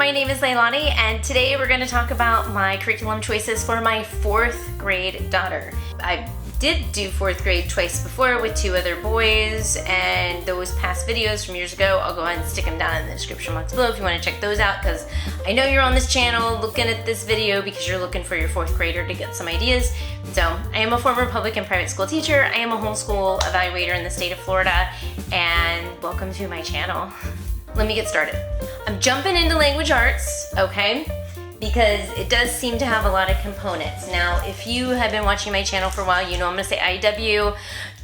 my name is Leilani, and today we're going to talk about my curriculum choices for my 4th grade daughter. I did do 4th grade twice before with 2 other boys, and those past videos from years ago, I'll go ahead and stick them down in the description box below if you want to check those out, because I know you're on this channel looking at this video because you're looking for your 4th grader to get some ideas. So I am a former public and private school teacher. I am a homeschool evaluator in the state of Florida, and welcome to my channel. Let me get started. I'm jumping into language arts, okay? Because it does seem to have a lot of components. Now, if you have been watching my channel for a while, you know I'm gonna say IEW.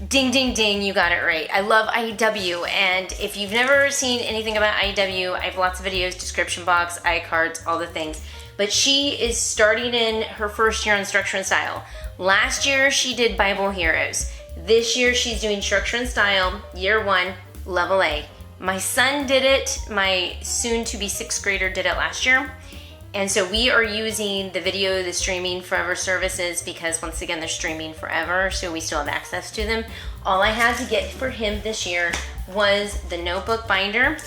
Ding, ding, ding, you got it right. I love IEW, and if you've never seen anything about IEW, I have lots of videos, description box, iCards, all the things. But she is starting in her first year on structure and style. Last year, she did Bible Heroes. This year, she's doing structure and style, year 1, level A. My son did it, my soon-to-be 6th grader did it last year. And so we are using the streaming forever services because once again, they're streaming forever, so we still have access to them. All I had to get for him this year was the notebook binder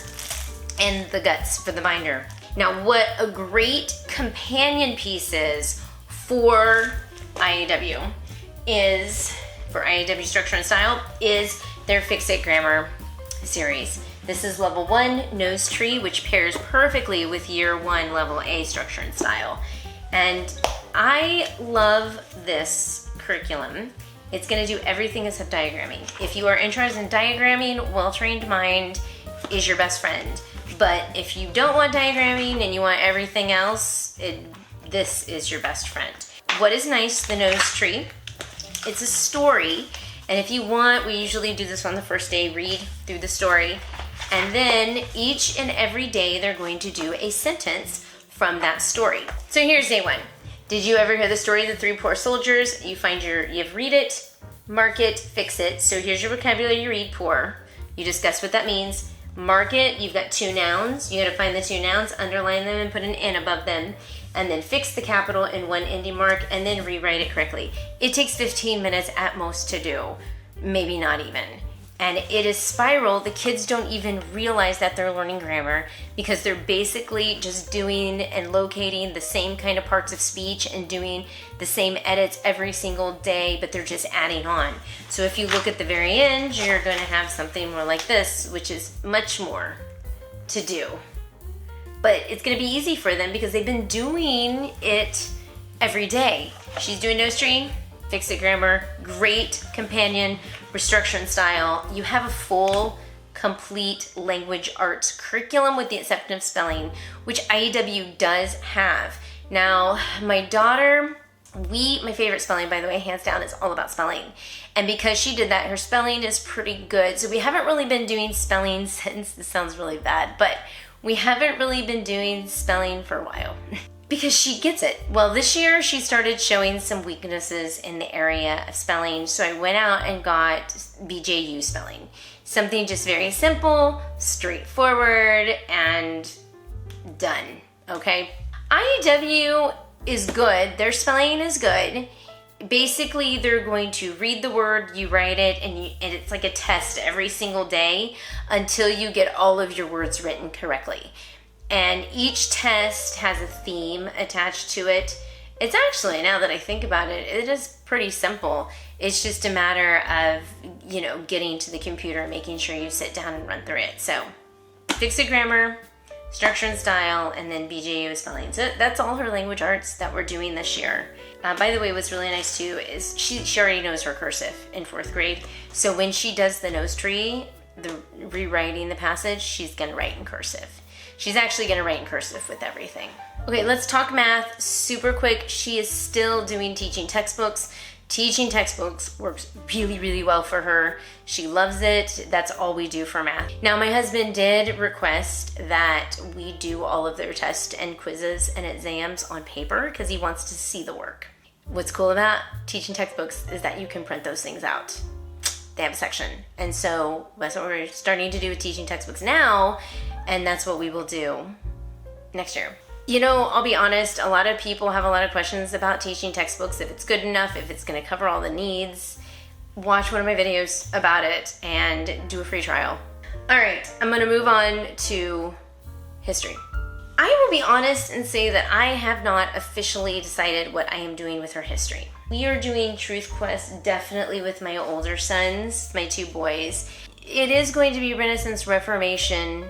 and the guts for the binder. Now, what a great companion piece is for IEW for IEW Structure and Style is their Fix It Grammar series. This is level 1, Nose Tree, which pairs perfectly with year 1, level A, Structure and Style. And I love this curriculum. It's gonna do everything except diagramming. If you are interested in diagramming, Well-Trained Mind is your best friend. But if you don't want diagramming and you want everything else, this is your best friend. What is nice, the Nose Tree, it's a story. And if you want, we usually do this on the first day, read through the story. And then each and every day, they're going to do a sentence from that story. So here's day 1. Did you ever hear the story of the 3 poor soldiers? You have read it, mark it, fix it. So here's your vocabulary you read, poor. You discuss what that means. Mark it, you've got 2 nouns. You gotta find the 2 nouns, underline them, and put an N above them. And then fix the capital in 1 ending mark, and then rewrite it correctly. It takes 15 minutes at most to do, maybe not even. And it is spiral. The kids don't even realize that they're learning grammar because they're basically just doing and locating the same kind of parts of speech and doing the same edits every single day, but they're just adding on. So if you look at the very end, you're gonna have something more like this, which is much more to do. But it's gonna be easy for them because they've been doing it every day. She's doing Nose Tree, Fix It Grammar, great companion for Structure and Style. You have a full, complete language arts curriculum with the exception of spelling, which IEW does have. Now, my daughter, my favorite spelling, by the way, hands down, is all about spelling. And because she did that, her spelling is pretty good. So we haven't really been doing spelling since, this sounds really bad, but we haven't really been doing spelling for a while. Because she gets it. Well, this year she started showing some weaknesses in the area of spelling, so I went out and got BJU spelling. Something just very simple, straightforward, and done, okay? IEW is good, their spelling is good. Basically, they're going to read the word, you write it, and it's like a test every single day until you get all of your words written correctly. And each test has a theme attached to it. It's actually, now that I think about it, it is pretty simple. It's just a matter of, getting to the computer and making sure you sit down and run through it. So, Fix It Grammar, Structure and Style, and then BJU spelling. So that's all her language arts that we're doing this year. By the way, what's really nice too is she already knows her cursive in 4th grade. So when she does the Nose Tree, rewriting the passage, she's gonna write in cursive. She's actually gonna write in cursive with everything. Okay, let's talk math super quick. She is still doing teaching textbooks. Teaching textbooks works really, really well for her. She loves it. That's all we do for math. Now, my husband did request that we do all of their tests and quizzes and exams on paper because he wants to see the work. What's cool about teaching textbooks is that you can print those things out. They have a section. And so that's what we're starting to do with teaching textbooks now. And that's what we will do next year. I'll be honest, a lot of people have a lot of questions about teaching textbooks, if it's good enough, if it's gonna cover all the needs. Watch one of my videos about it and do a free trial. All right, I'm gonna move on to history. I will be honest and say that I have not officially decided what I am doing with her history. We are doing Truth Quest definitely with my older sons, my 2 boys. It is going to be Renaissance Reformation,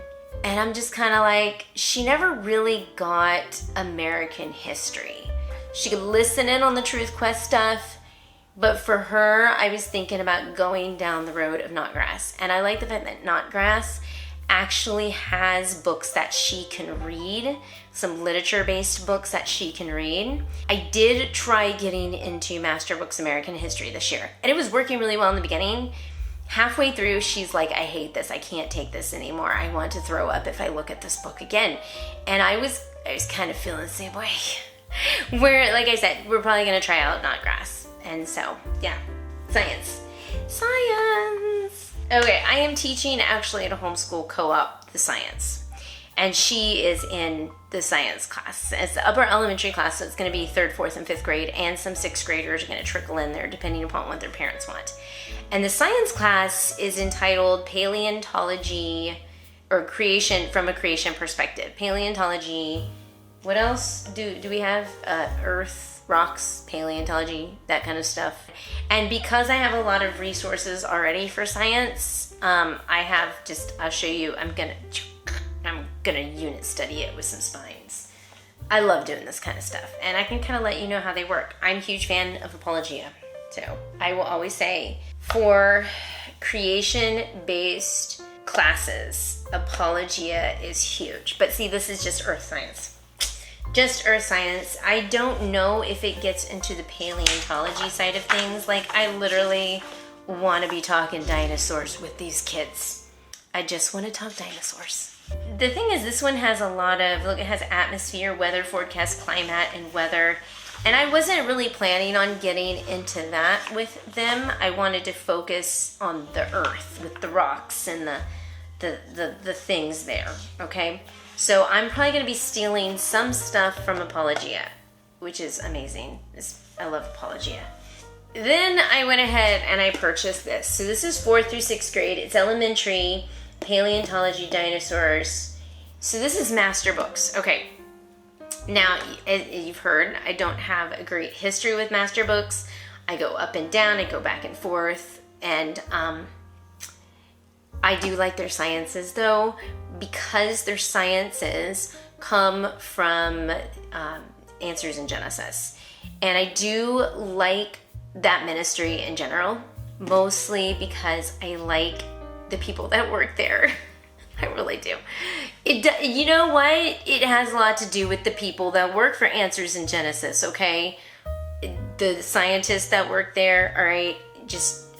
and I'm just kind of like, she never really got American history. She could listen in on the Truth Quest stuff, but for her, I was thinking about going down the road of Knotgrass. And I like the fact that Knotgrass actually has books that she can read, some literature-based books that she can read. I did try getting into Masterbooks American History this year, and it was working really well in the beginning. Halfway through, she's like, I hate this. I can't take this anymore. I want to throw up if I look at this book again. And I was kind of feeling the same way. Where, like I said, we're probably going to try out Knotgrass. And so, yeah, science. Okay, I am teaching actually at a homeschool co-op the science. And she is in the science class. It's the upper elementary class, so it's going to be 3rd, 4th, and 5th grade, and some 6th graders are going to trickle in there depending upon what their parents want. And the science class is entitled Paleontology, or Creation from a Creation Perspective. Paleontology, what else do we have? Earth, rocks, paleontology, that kind of stuff. And because I have a lot of resources already for science, I have I'll show you, I'm gonna unit study it with some spines. I love doing this kind of stuff, and I can kind of let you know how they work. I'm a huge fan of Apologia, so I will always say for creation-based classes, Apologia is huge. But see, this is just earth science. Just earth science. I don't know if it gets into the paleontology side of things. Like, I literally want to be talking dinosaurs with these kids. I just want to talk dinosaurs. The thing is, this one has a lot of, look, it has atmosphere, weather, forecast, climate, and weather. And I wasn't really planning on getting into that with them. I wanted to focus on the earth with the rocks and the things there, okay? So I'm probably going to be stealing some stuff from Apologia, which is amazing. I love Apologia. Then I went ahead and I purchased this. So this is 4th through 6th grade. It's elementary, paleontology, dinosaurs. So this is Masterbooks. Okay. Now, as you've heard, I don't have a great history with Masterbooks. I go up and down, I go back and forth, and I do like their sciences though, because their sciences come from Answers in Genesis. And I do like that ministry in general, mostly because I like the people that work there. I really do. You know what? It has a lot to do with the people that work for Answers in Genesis, okay? The scientists that work there, all right?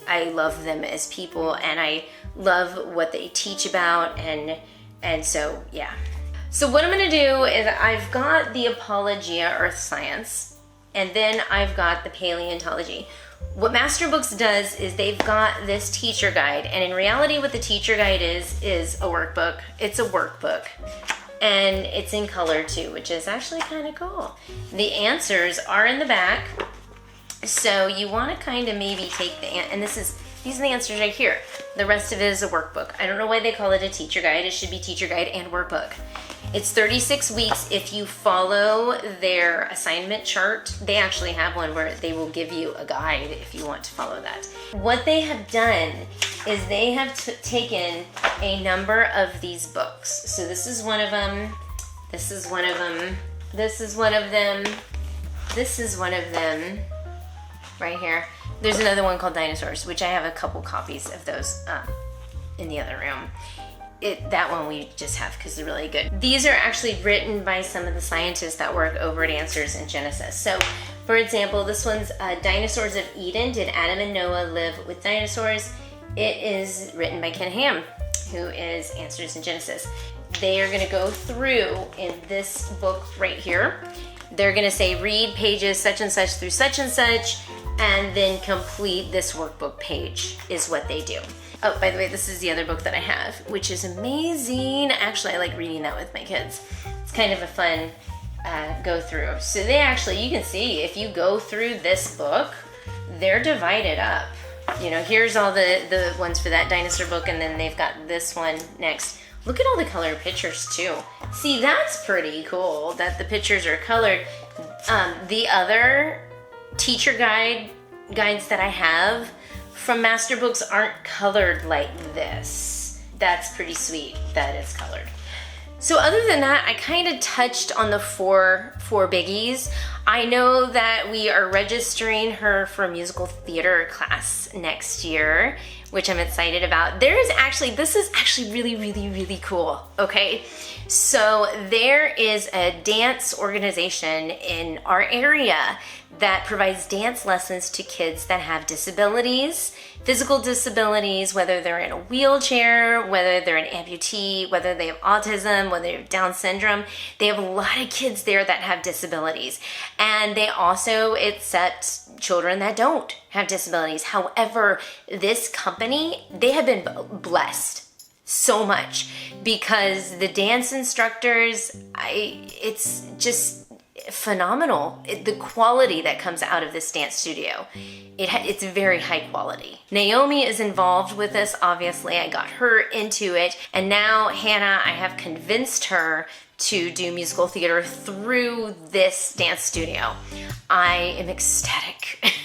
I love them as people, and I love what they teach about, and so, yeah. So what I'm gonna do is I've got the Apologia Earth Science, and then I've got the Paleontology. What Masterbooks does is they've got this teacher guide, and in reality what the teacher guide is a workbook. It's a workbook, and it's in color too, which is actually kind of cool. The answers are in the back, so you want to kind of maybe take and these are the answers right here. The rest of it is a workbook. I don't know why they call it a teacher guide. It should be teacher guide and workbook. It's 36 weeks if you follow their assignment chart. They actually have one where they will give you a guide if you want to follow that. What they have done is they have taken a number of these books. So this is one of them. This is one of them. This is one of them. This is one of them. Right here. There's another one called Dinosaurs, which I have a couple copies of those in the other room. That one we just have because they're really good. These are actually written by some of the scientists that work over at Answers in Genesis. So, for example, this one's Dinosaurs of Eden. Did Adam and Noah live with dinosaurs? It is written by Ken Ham, who is Answers in Genesis. They are going to go through in this book right here. They're going to say read pages such and such through such and such, and then complete this workbook page is what they do. Oh, by the way, this is the other book that I have, which is amazing. Actually, I like reading that with my kids. It's kind of a fun go through. So they actually, you can see, if you go through this book, they're divided up. You know, here's all the ones for that dinosaur book, and then they've got this one next. Look at all the color pictures too. See, that's pretty cool that the pictures are colored. The other teacher guides that I have from Masterbooks aren't colored like this. That's pretty sweet that it's colored. So other than that, I kind of touched on the four biggies. I know that we are registering her for a musical theater class next year, which I'm excited about. This is actually really, really, really cool, okay? So there is a dance organization in our area that provides dance lessons to kids that have disabilities, physical disabilities, whether they're in a wheelchair, whether they're an amputee, whether they have autism, whether they have Down syndrome. They have a lot of kids there that have disabilities. And they also accept children that don't have disabilities. However, this company, they have been blessed so much because the dance instructors, it's just phenomenal. The quality that comes out of this dance studio, it's very high quality. Naomi is involved with this, obviously. I got her into it, and now Hannah, I have convinced her to do musical theater through this dance studio. I am ecstatic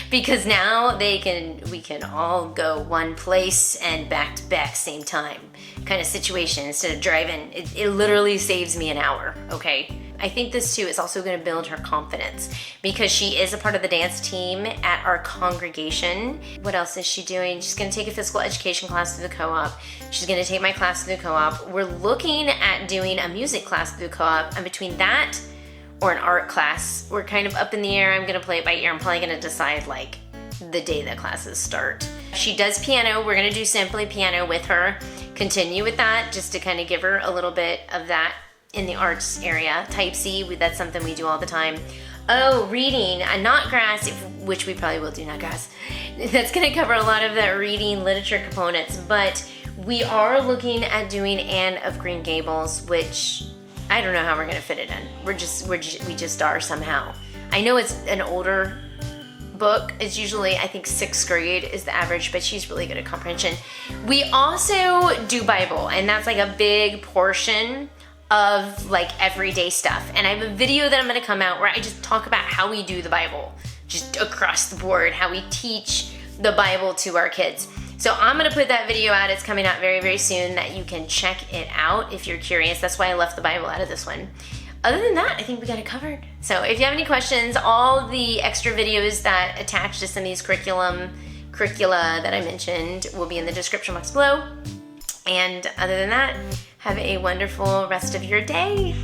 because now we can all go one place and back to back same time kind of situation instead of driving. It literally saves me an hour, okay? I think this too is also going to build her confidence because she is a part of the dance team at our congregation. What else is she doing? She's going to take a physical education class through the co-op. She's going to take my class through the co-op. We're looking at doing a music class through the co-op, and between that or an art class, we're kind of up in the air. I'm going to play it by ear. I'm probably going to decide like the day that classes start. She does piano. We're going to do simply piano with her. Continue with that just to kind of give her a little bit of that in the arts area. Type C, that's something we do all the time. Oh, reading, not grass, which we probably will do, not grass. That's gonna cover a lot of the reading literature components, but we are looking at doing Anne of Green Gables, which I don't know how we're gonna fit it in. We just are somehow. I know it's an older book. It's usually, I think 6th grade is the average, but she's really good at comprehension. We also do Bible, and that's like a big portion of like everyday stuff. And I have a video that I'm gonna come out where I just talk about how we do the Bible, just across the board, how we teach the Bible to our kids. So I'm gonna put that video out. It's coming out very, very soon that you can check it out if you're curious. That's why I left the Bible out of this one. Other than that, I think we got it covered. So if you have any questions, all the extra videos that attach to some of these curricula that I mentioned will be in the description box below. And other than that, have a wonderful rest of your day.